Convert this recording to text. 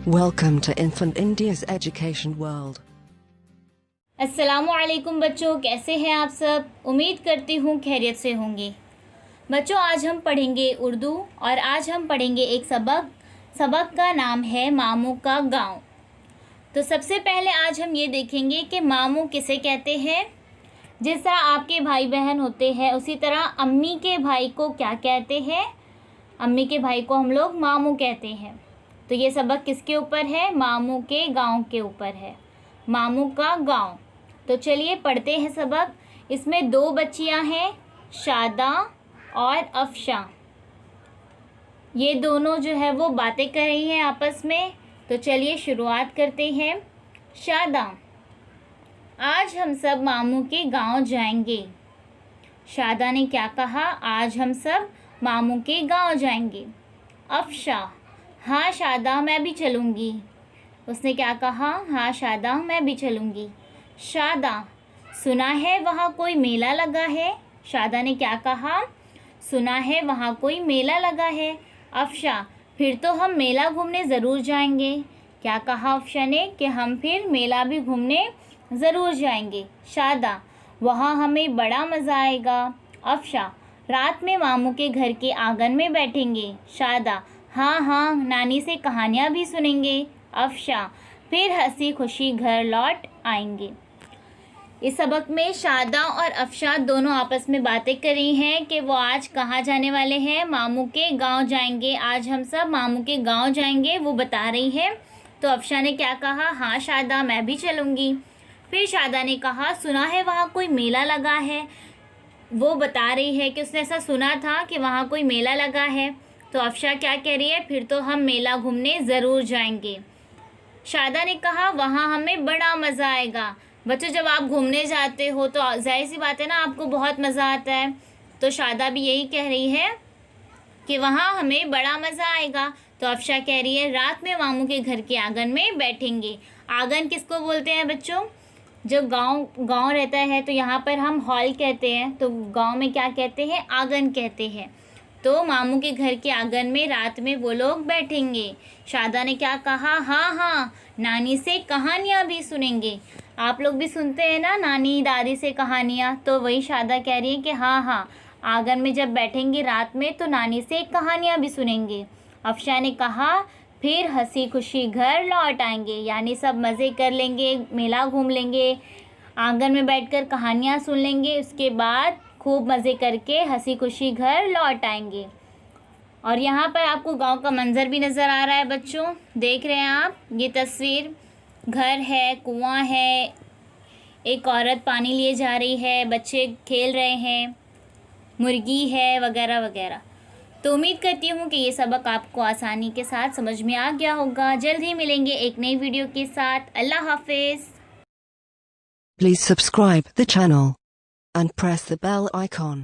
Welcome to Infant India's Education World. अस्सलामुअलैकुम बच्चों, कैसे हैं आप सब। उम्मीद करती हूँ खैरियत से होंगे। बच्चों, आज हम पढ़ेंगे उर्दू और आज हम पढ़ेंगे एक सबक का नाम है मामू का गांव। तो सबसे पहले आज हम ये देखेंगे कि मामू किसे कहते हैं। जिस तरह आपके भाई बहन होते हैं उसी तरह अम्मी के भाई को क्या कहते हैं। अम्मी के भाई को हम लोग मामू कहते हैं। तो ये सबक किसके ऊपर है? मामू के गांव के ऊपर है, मामू का गांव। तो चलिए पढ़ते हैं सबक। इसमें दो बच्चियां हैं, शादा और अफशा। ये दोनों जो है वो बातें कर रही हैं आपस में। तो चलिए शुरुआत करते हैं। शादा: आज हम सब मामू के गांव जाएंगे। शादा ने क्या कहा? आज हम सब मामू के गांव जाएंगे। अफशा: हाँ शादा, मैं भी चलूँगी। उसने क्या कहा? हाँ शादा, मैं भी चलूँगी। शादा: सुना है वहाँ कोई मेला लगा है। शादा ने क्या कहा? सुना है वहाँ कोई मेला लगा है। अफशा: फिर तो हम मेला घूमने ज़रूर जाएंगे। क्या कहा अफशा ने? कि हम फिर मेला भी घूमने ज़रूर जाएंगे। शादा: वहाँ हमें बड़ा मज़ा आएगा। अफशा: रात में मामू के घर के आंगन में बैठेंगे। शादा: हाँ हाँ, नानी से कहानियाँ भी सुनेंगे। अफशा: फिर हंसी खुशी घर लौट आएंगे। इस सबक में शादा और अफशा दोनों आपस में बातें कर रही हैं कि वो आज कहाँ जाने वाले हैं। मामू के गांव जाएंगे। आज हम सब मामू के गांव जाएंगे, वो बता रही है। तो अफशा ने क्या कहा? हाँ शादा, मैं भी चलूँगी। फिर शादा ने कहा, सुना है वहाँ कोई मेला लगा है। वो बता रही है कि उसने ऐसा सुना था कि वहाँ कोई मेला लगा है। तो अफशा क्या कह रही है? फिर तो हम मेला घूमने ज़रूर जाएंगे। शादा ने कहा, वहाँ हमें बड़ा मज़ा आएगा। बच्चों, जब आप घूमने जाते हो तो जाहिर सी बात है ना, आपको बहुत मज़ा आता है। तो शादा भी यही कह रही है कि वहाँ हमें बड़ा मज़ा आएगा। तो अफशा कह रही है, रात में मामू के घर के आंगन में बैठेंगे। आंगन किसको बोलते हैं बच्चों? जो गांव रहता है तो यहाँ पर हम हॉल कहते हैं, तो गांव में क्या कहते हैं? आंगन कहते हैं। तो मामू के घर के आंगन में रात में वो लोग बैठेंगे। शादा ने क्या कहा? हाँ हाँ, नानी से कहानियाँ भी सुनेंगे। आप लोग भी सुनते हैं ना नानी दादी से कहानियाँ, तो वही शादा कह रही है कि हाँ हाँ, आंगन में जब बैठेंगे रात में तो नानी से कहानियाँ भी सुनेंगे। अफशा ने कहा, फिर हंसी खुशी घर लौट आएंगे, यानी सब मज़े कर लेंगे, मेला घूम लेंगे, आंगन में बैठकर कहानियाँ सुन लेंगे, उसके बाद खूब मज़े करके हंसी खुशी घर लौट आएंगे। और यहाँ पर आपको गांव का मंज़र भी नज़र आ रहा है बच्चों, देख रहे हैं आप ये तस्वीर। घर है, कुआं है, एक औरत पानी लिए जा रही है, बच्चे खेल रहे हैं, मुर्गी है वगैरह वगैरह। तो उम्मीद करती हूँ कि ये सबक आपको आसानी के साथ समझ में आ गया होगा। जल्द ही मिलेंगे एक नई वीडियो के साथ। अल्लाह हाफिज़। Please subscribe the channel and press the bell icon.